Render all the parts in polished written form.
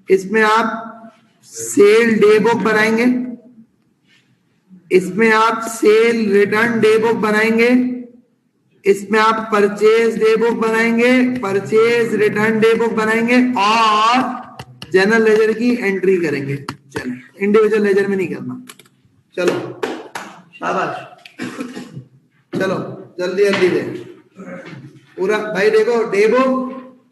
इसमें आप cell day book बनाएंगे, इसमें आप सेल रिटर्न डे बुक बनाएंगे, इसमें आप परचेज डे बुक बनाएंगे, परचेज रिटर्न डे बुक बनाएंगे और जनरल लेजर की एंट्री करेंगे। चलो इंडिविजुअल लेजर में नहीं करना। चलो शाबाश, चलो जल्दी जल्दी दे पूरा भाई। देखो डे बुक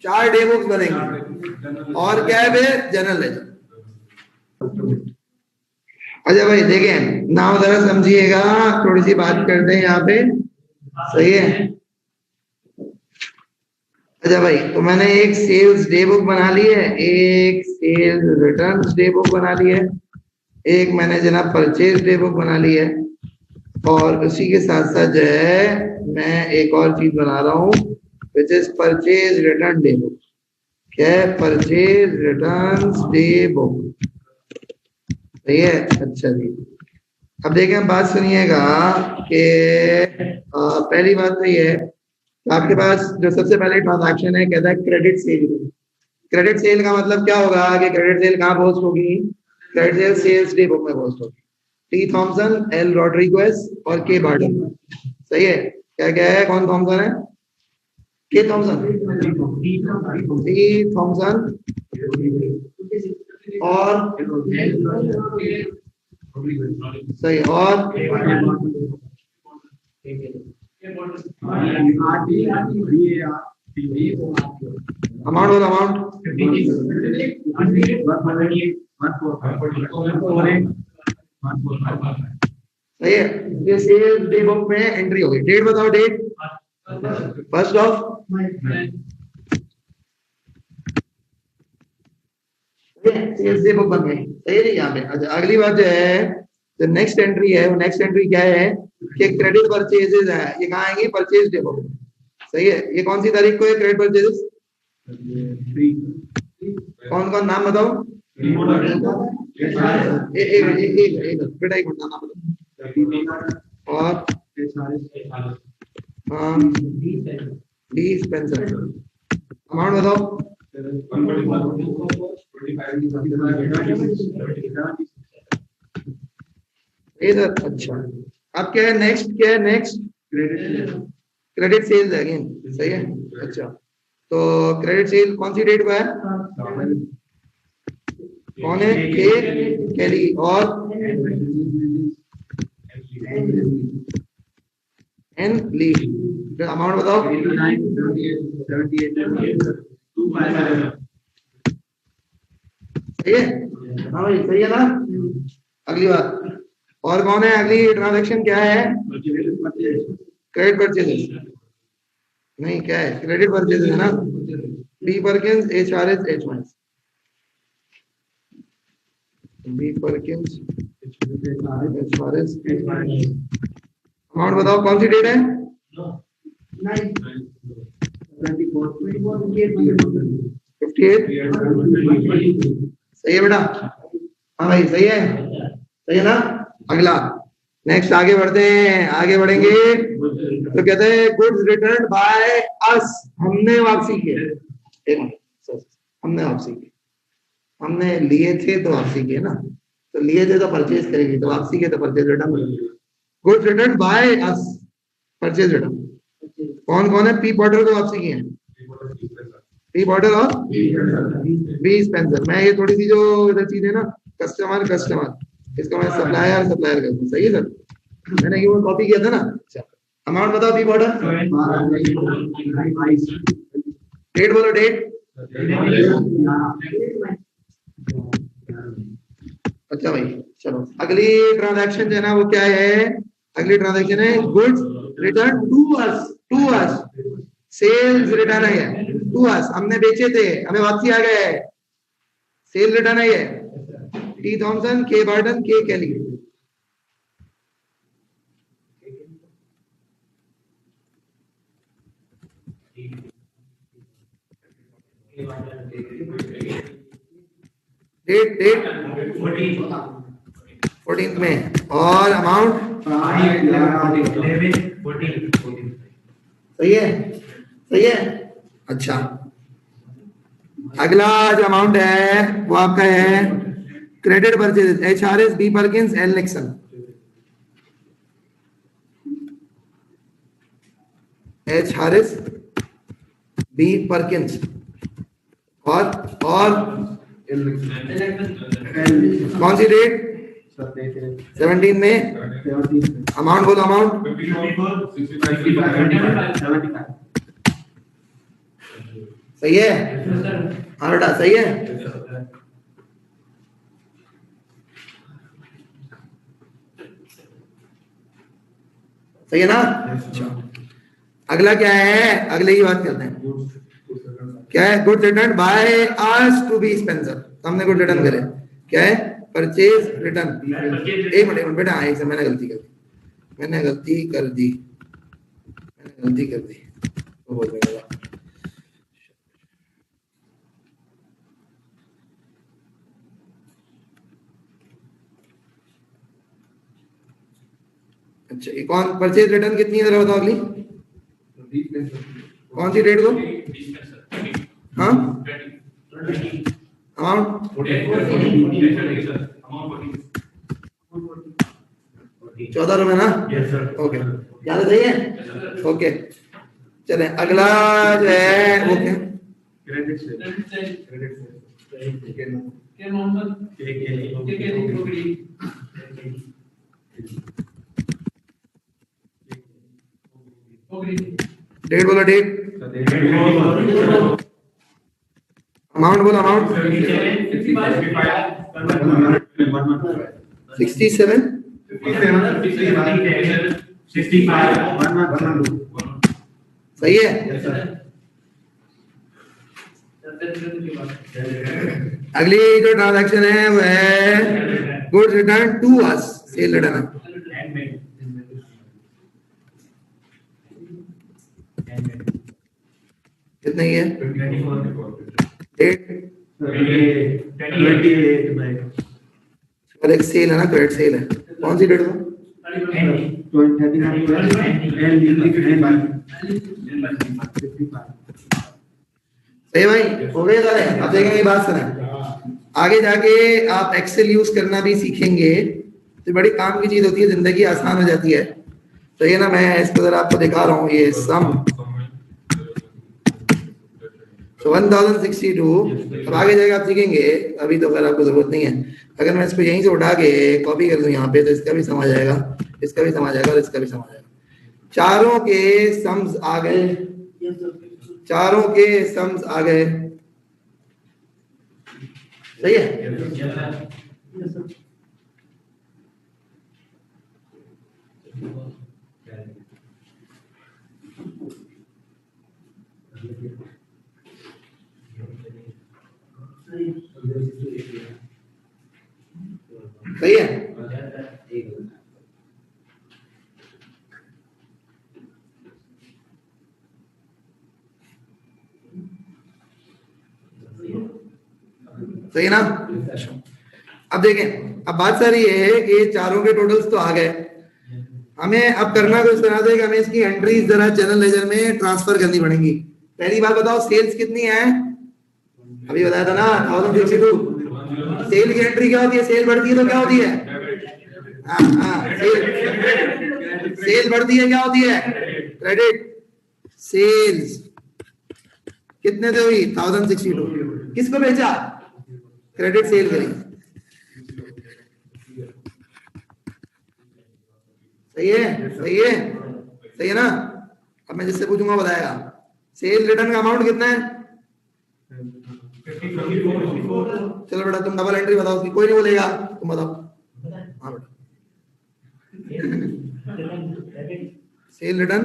4 डे बुक्स बनेंगे और क्या है फिर जनरल लेजर। अच्छा भाई देखें नाम जरा समझिएगा, थोड़ी सी बात करते हैं यहाँ पे, सही है। अच्छा भाई तो मैंने एक सेल्स डे बुक बना ली है, एक सेल्स रिटर्न्स डे बुक बना ली है, एक मैंने जनाब परचेज डे बुक बना ली है, और उसी के साथ साथ जो है मैं एक और चीज बना रहा हूँ which is purchase return day book. क्या है? परचेज रिटर्न्स डे बुक, सही है। अच्छा जी अब देखें, बात सुनिएगा कि पहली बात तो ये है, आपके पास जो सबसे पहले ट्रांजैक्शन है कहता है क्रेडिट सेल। क्रेडिट सेल का मतलब क्या होगा कि क्रेडिट सेल कहाँ पोस्ट होगी? Credit sale sales day book में पोस्ट होगी। टी थॉमसन, एल रॉड्रिगेज और के बार्टन, सही है। क्या क्या है? कौन थॉमसन है? के थॉमसन, टी थॉमसन और सही, और अमाउंट और अमाउंट सही है। ये सेल्स डे बुक में एंट्री होगी। डेट बताओ, डेट 1 सेल्स डे बुक बन गई, सही है यहाँ पे। अच्छा अगली बात जो है, जो नेक्स्ट एंट्री है, वो नेक्स्ट एंट्री क्या है कि क्रेडिट परचेजेस है, ये कहाँ आएंगी? परचेज डे बुक, सही है। ये कौन सी तारीख को है क्रेडिट परचेजेस? कौन कौन नाम बताओ? बेटा एक मिनट नाम बताओ। और डी स्पेंसर, अमाउंट बताओ। इधर अच्छा, अब क्या है नेक्स्ट? क्या है नेक्स्ट? क्रेडिट सेल्स अगेन, सही है। अच्छा तो क्रेडिट सेल कौन सी डेट को है? कौन है? के कैली और एन ली। अमाउंट बताओ। सही है, हाँ भाई सही है ना। अगली बात और कौन है? अगली ट्रांजैक्शन क्या है? क्रेडिट परचेजेस नहीं, क्या है? क्रेडिट परचेजेस है ना। B Perkins H R S H one, B Perkins H R S. Amount बताओ, कौन सी डेट है? 58, सही है बेटा, हाँ भाई सही है, सही है ना। अगला नेक्स्ट आगे बढ़ते हैं, आगे बढ़ेंगे तो कहते हैं गुड्स रिटर्न बाय अस, हमने वापसी की। एक मिनट, हमने वापसी की, हमने लिए थे तो वापसी की ना, तो लिए थे तो परचेज करेंगे, तो वापसी के तो purchase return. Goods return by us, purchase return. कौन कौन है? पी पॉटर को वापसी की है, पी पॉटर और बी स्पेंसर। मैं ये थोड़ी सी जो इधर चीज है ना, कस्टमर कस्टमर, इसको मैं सप्लायर सप्लायर करता हूँ, सही है सर। मैंने ये कॉपी किया था ना। अच्छा अमाउंट बताओ पी पॉटर। डेट बोलो, डेट। अच्छा भाई चलो अगली ट्रांजैक्शन जो है ना वो क्या है? अगली ट्रांजैक्शन है goods return to us, to us. Sales return है टू अस, हमने बेचे थे, हमें वापसी आ गए। सेल रिटर्न है ये, टी थॉमसन, के बार्टन, के कैली। डेट डेट 14 में, और अमाउंट सही है, सही है। अच्छा अगला जो अमाउंट है वो आपका है credit purchase, HRS B Perkins L Nixon, HRS B Perkins और कौन सी डेट? 17 में। अमाउंट बोलो, अमाउंट सही है? हाँ बेटा सही है। सही है ना? अगला क्या है? अगले की बात करते हैं। क्या है? Good return by us to B Spencer. हमने गुड रिटर्न करे। क्या है? Purchase return. एक मिनट बेटा, एक से मैंने गलती कर दी। वो बोल देगा। अच्छा, ये कौन परचेज रिटर्न कितनी है जरा बताओ अगली? कौन सी डेट को? हाँ, अमाउंट 14 रुपए ना? ओके, याद सही है? ओके, चले अगला जो है वो क्या? डेट बोलो, डेट। अमाउंट बोलो, अमाउंट 67 सही है। अगली जो ट्रांजैक्शन है वो है goods return to us, sale return. कितने ही है? और एक सेल है ना, क्रेडिट सेल है। कौन सी डेट को? सही भाई, हो गए सारे। अब देखेंगे, बात सुने। आगे जाके आप एक्सेल यूज करना भी सीखेंगे तो बड़ी काम की चीज होती है, जिंदगी आसान हो जाती है। तो ये ना, मैं इसको जरा आपको दिखा रहा हूँ, ये सम 1062। अब आगे जाके आप सीखेंगे, अभी तो खैर आपको जरूरत नहीं है। अगर मैं इसको यहीं से उठा के कॉपी कर दूं यहाँ पे, तो इसका भी सम आ जाएगा, इसका भी सम आ जाएगा और इसका भी सम आ जाएगा। चारों के सम्स आ गए, चारों के सम्स आ गए। सही है? सही है? सही है ना? अब देखें, अब बात सारी ये है कि चारों के टोटल्स तो आ गए। हमें अब करना कुछ तरह से, हमें इसकी एंट्रीज जरा जनरल लेजर में ट्रांसफर करनी पड़ेंगी। पहली बात बताओ, सेल्स कितनी है? अभी बताया था ना, 1062। सेल की एंट्री क्या होती है? सेल बढ़ती है तो क्या होती है? सेल बढ़ती है, क्या होती है? क्रेडिट। सेल्स कितने से हुई? 1062। किसको बेचा? क्रेडिट सेल करी। सही है? सही है? सही है ना? अब मैं जिससे पूछूंगा बताएगा। सेल रिटर्न का अमाउंट कितना है? चलो बेटा तुम डबल एंट्री बताओ, कोई नहीं बोलेगा, तुम बताओ। हाँ बेटा, सेल रिटर्न।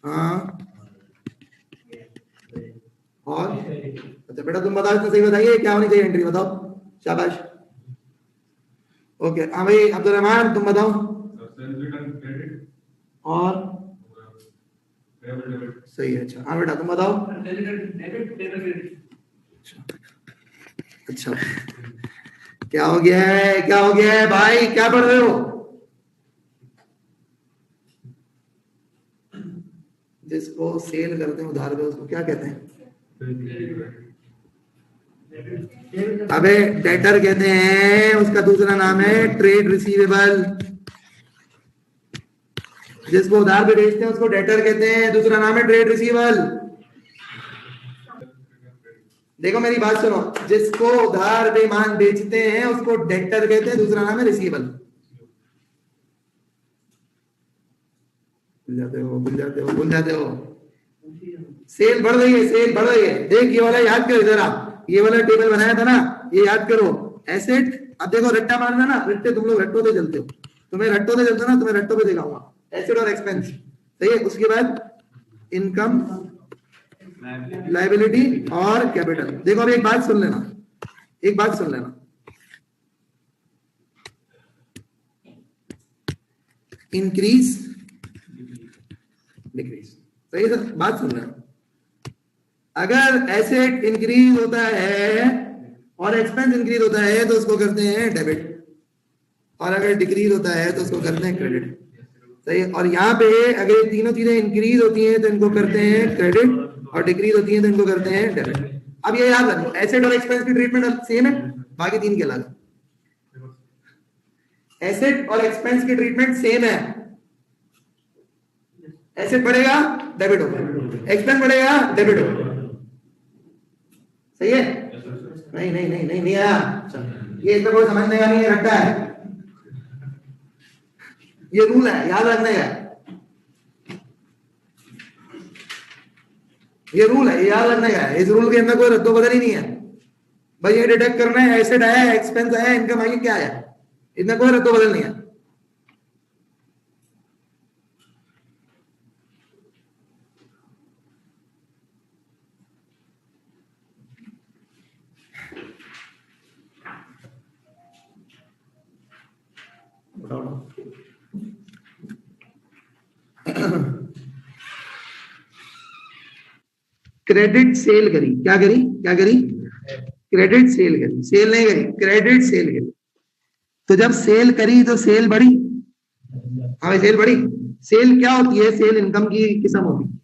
हाँ, और अच्छा बेटा तुम बताओ, इसमें सही बताइए क्या होनी चाहिए एंट्री, बताओ। शाबाश। ओके, हाँ भाई अब्दुल रहमान तुम बताओ। और सही है। अच्छा हाँ बेटा तुम बताओ। अच्छा, क्या हो गया है? क्या हो गया है भाई? क्या पढ़ रहे हो? जिसको सेल करते हैं उधार पे, उसको क्या कहते हैं? अबे डेटर कहते हैं, उसका दूसरा नाम है ट्रेड रिसीवेबल। जिसको उधार पे बेचते हैं उसको डेटर कहते हैं, दूसरा नाम है ट्रेड रिसीवेबल। देखो मेरी बात सुनो, जिसको उधार पे माल बेचते हैं उसको डेटर कहते हैं, दूसरा नाम है रिसीवेबल। भूल जाते हो। सेल बढ़ रही है, सेल बढ़ रही है। देख ये वाला याद कर, इधर आप ये वाला टेबल बनाया था ना, ये याद करो। एसेट, अब देखो रट्टा मारना ना, रट्टे तुम लोग रट्टों पे चलते हो, तुम्हें रट्टों पे चलते हो ना, तुम्हें रट्टों पे दिखाऊंगा। एसेट और एक्सपेंस, सही है। उसके बाद इनकम, लायबिलिटी और कैपिटल। देखो अब एक बात सुन लेना, एक बात सुन लेना। इंक्रीज डिक्रीज, सही है, बात सुन लेना। अगर एसेट इंक्रीज होता है और एक्सपेंस इंक्रीज होता है तो उसको करते हैं डेबिट, और अगर डिक्रीज होता है तो उसको करते हैं क्रेडिट, सही है। और यहाँ पे अगर ये तीनों चीजें इंक्रीज होती हैं तो इनको करते हैं क्रेडिट, और डिक्रीज होती हैं तो इनको करते हैं डेबिट। अब ये याद रखो, एसेट और एक्सपेंस की ट्रीटमेंट सेम है, बाकी तीन के अलग। एसेट और एक्सपेंस की ट्रीटमेंट सेम है। एसेट बढ़ेगा डेबिट होगा, एक्सपेंस बढ़ेगा डेबिट होगा, सही है। नहीं नहीं नहीं नहीं नहीं आया, ये इसमें कोई समझने का नहीं है, रट्टा है। ये रूल है, याद रखने का, ये रूल है, याद रखने का। इस रूल के अंदर कोई रद्दो बदल ही नहीं है भाई। ये डिटेक्ट करना है, एसेट आया, एक्सपेंस आया, इनकम आई, क्या आया, इतना कोई रद्दो बदल नहीं है। क्रेडिट सेल करी, क्या करी, क्या करी, क्रेडिट सेल करी, सेल नहीं करी, क्रेडिट सेल करी। तो जब सेल करी तो सेल बढ़ी, हाँ सेल बढ़ी। सेल क्या होती है, सेल इनकम की किस्म होती है।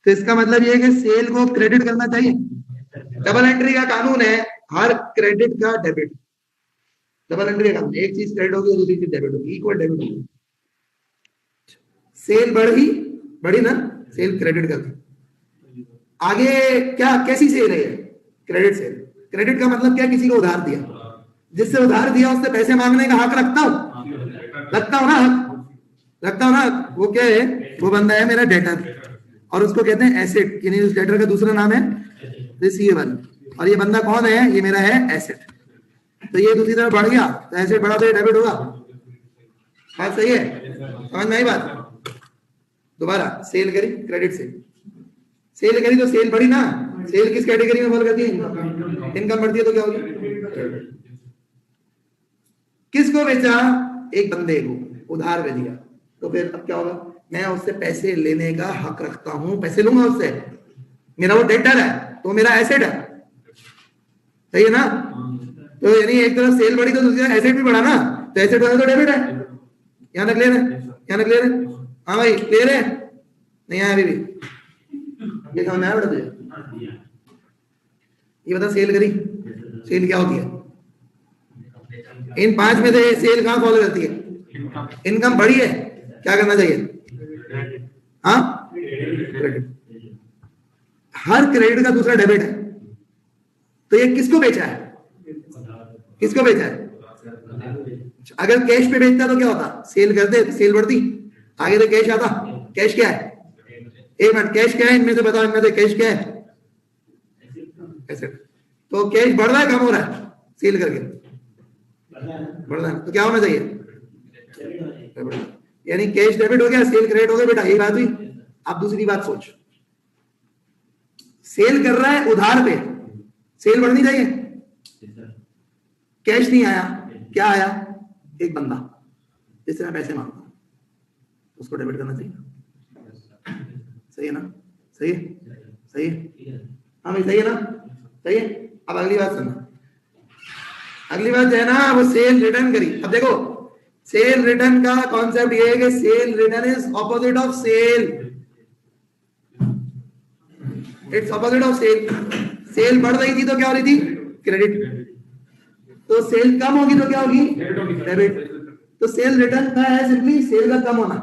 तो इसका मतलब ये है कि सेल को क्रेडिट करना चाहिए। डबल एंट्री का कानून है, हर क्रेडिट का डेबिट। डबल एंट्री का कानून, एक चीज क्रेडिट होगी दूसरी चीज डेबिट होगी, इक्वल डेबिट होगी। सेल बढ़ी ना, सेल क्रेडिट करती। आगे क्या, कैसी सेल है, क्रेडिट सेल। क्रेडिट का मतलब क्या, किसी को उधार दिया, जिससे उधार दिया उससे पैसे मांगने का हक रखता हूं ना, रखता हूं ना। वो क्या है, वो बंदा है मेरा डेटर, और उसको कहते हैं एसेट, यानी उस डेटर का दूसरा नाम है रिसीवेबल। और ये बंदा कौन है, ये मेरा है एसेट। तो ये दूसरी तरफ बढ़ गया तो एसेट बढ़ा तो ये डेबिट होगा। बात सही है, समझ में आई बात। दोबारा, सेल करी, क्रेडिट सेल करी तो सेल बढ़ी ना। सेल किस कैटेगरी में फॉल करती है, इनकम बढ़ती है तो क्या होगी, किसको बेचा, एक बंदे को उधार पे दिया, तो फिर अब क्या होगा, मैं उससे पैसे लेने का हक रखता हूं, पैसे लूंगा उससे, मेरा वो डेटर है तो मेरा एसेट है, सही है ना। तो यानी एक तरफ सेल बढ़ी तो दूसरी एसेट भी बढ़ा ना, तो एसेट बढ़ा तो डेबिट है। यहाँ तक क्लियर है, यहाँ तक क्लियर है, हाँ भाई क्लियर है, नहीं आया अभी भी, ये समझ में आया बेटा तुझे। ये बता, सेल करी, सेल क्या होती है, इन पांच में से सेल कहां फॉलो करती है, इनकम बढ़ी है, क्या करना चाहिए, हाँ क्रेडिट। हर क्रेडिट का दूसरा डेबिट है। तो ये किसको बेचा है, किसको बेचा है। अगर कैश पे बेचता तो क्या होता, सेल करते तो सेल बढ़ती, आगे तो कैश आता। कैश क्या है, एक मिनट, कैश क्या है इनमें से बताओ, इनमें से कैश क्या है, एसेट। तो कैश बढ़ रहा है, कम हो रहा है, सेल करके बढ़ रहा है, तो क्या होना चाहिए, यानी कैश डेबिट हो गया, सेल क्रेडिट हो गया बेटा, यही बात हुई। अब दूसरी बात सोच, सेल कर रहा है उधार पे, सेल बढ़नी चाहिए, कैश नहीं आया, क्या आया, एक बंदा जिससे मैं पैसे मांगता हूं, उसको डेबिट करना चाहिए, सही है ना, सही है, सही है, हाँ भाई सही है ना, सही है। अब अगली बात सुनो, अगली बात जो है ना, वो सेल रिटर्न करी। अब देखो, सेल रिटर्न का कॉन्सेप्ट ये है कि sale return is opposite of sale, it's opposite of sale. Sale बढ़ रही थी तो क्या हो रही थी, क्रेडिट। तो सेल कम होगी तो क्या होगी? डेबिट। तो सेल रिटर्न का है सिंपली सेल का कम होना।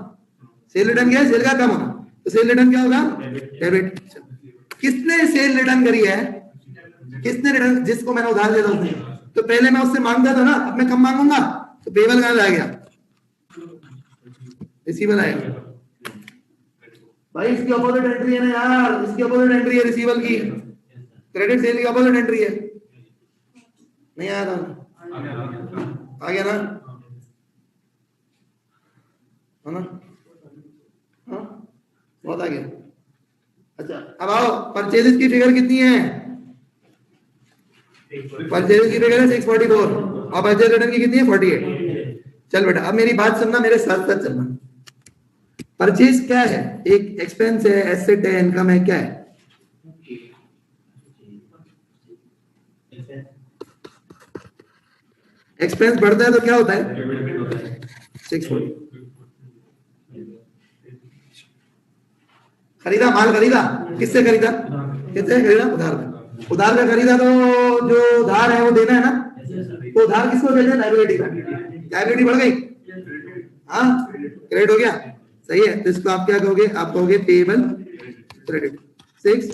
सेल रिटर्न क्या है? सेल का कम होना। तो सेल रिटर्न क्या होगा? डेबिट। किसने सेल रिटर्न करी है? किसने रिटर्न? जिसको मैंने उधार दिया था। तो पहले मैं उससे मांगता था ना, अब मैं कम मांगूंगा तो पेबल कहां आ गया? रिसीवेबल आएगा। भाई इसकी अपोजिट एंट्री है ना यार, इसकी अपोजिट एंट्री है रिसीवेबल की। क्रेडिट सेल की अपोजिट एंट्री है। नहीं आया था? आ गया ना? है ना? हाँ बहुत आ गया। अच्छा अब आओ, परचेजेस की फिगर कितनी है? परचेजेस की फिगर है 644 और परचेज रिटर्न की कितनी है? 48। चल बेटा अब मेरी बात सुनना, मेरे साथ साथ चलना। परचेज क्या है? एक एक्सपेंस है, एसेट है, इनकम है, क्या है? एक्सपेंस बढ़ता है तो क्या होता है? 640। खरीदा माल, खरीदा किससे खरीदा? किससे खरीदा? उधार में। उधार में खरीदा तो जो उधार है वो देना है ना। तो उधार किसको कहते हैं? लायबिलिटी का। लायबिलिटी बढ़ गई, हाँ क्रेडिट हो गया, सही है। तो इसको आप क्या कहोगे? आप कहोगे पेबल क्रेडिट। 6।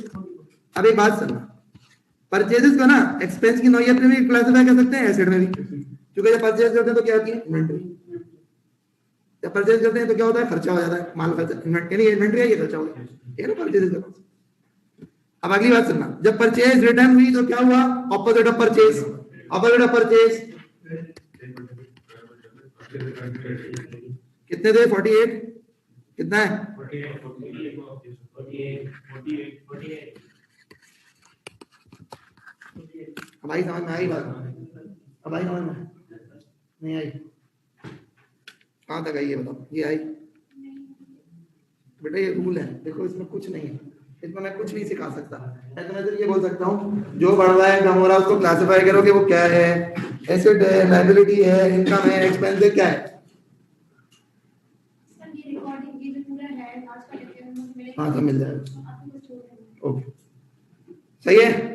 अब एक बात सुनना, परचेजेस को ना एक्सपेंस की नौयत में भी क्लासिफाई कर सकते हैं, एसेट में भी। क्योंकि जब परचेज करते हैं तो क्या होती है? इन्वेंटरी। जब परचेज करते हैं तो क्या होता है? खर्चा हो जाता है, माल खर्चा। इन्वेंटरी, इन्वेंटरी है, ये खर्चा हो गया, ये ना परचेज का। अब अगली बात सुनना, जब परचेज रिटर्न हुई तो क्या हुआ? Opposite of purchase. Opposite of purchase कितने थे? 48। कितना है? 48। अब आई समझ में? आई बात? अब आई समझ में? नहीं आई? कहां तक आई ये बताओ? ये आई बेटा? ये रूल है, देखो इसमें कुछ नहीं है, इसमें मैं कुछ नहीं सिखा सकता। मैं तुम्हें सिर्फ ये बोल सकता हूँ जो बढ़ रहा है कम हो रहा है उसको क्लासिफाई करोगे वो क्या है? एसेट है, लायबिलिटी है, इनकम है, एक्सपेंस है, क्या है? हाँ सब मिल जाएगा। ओके सही है।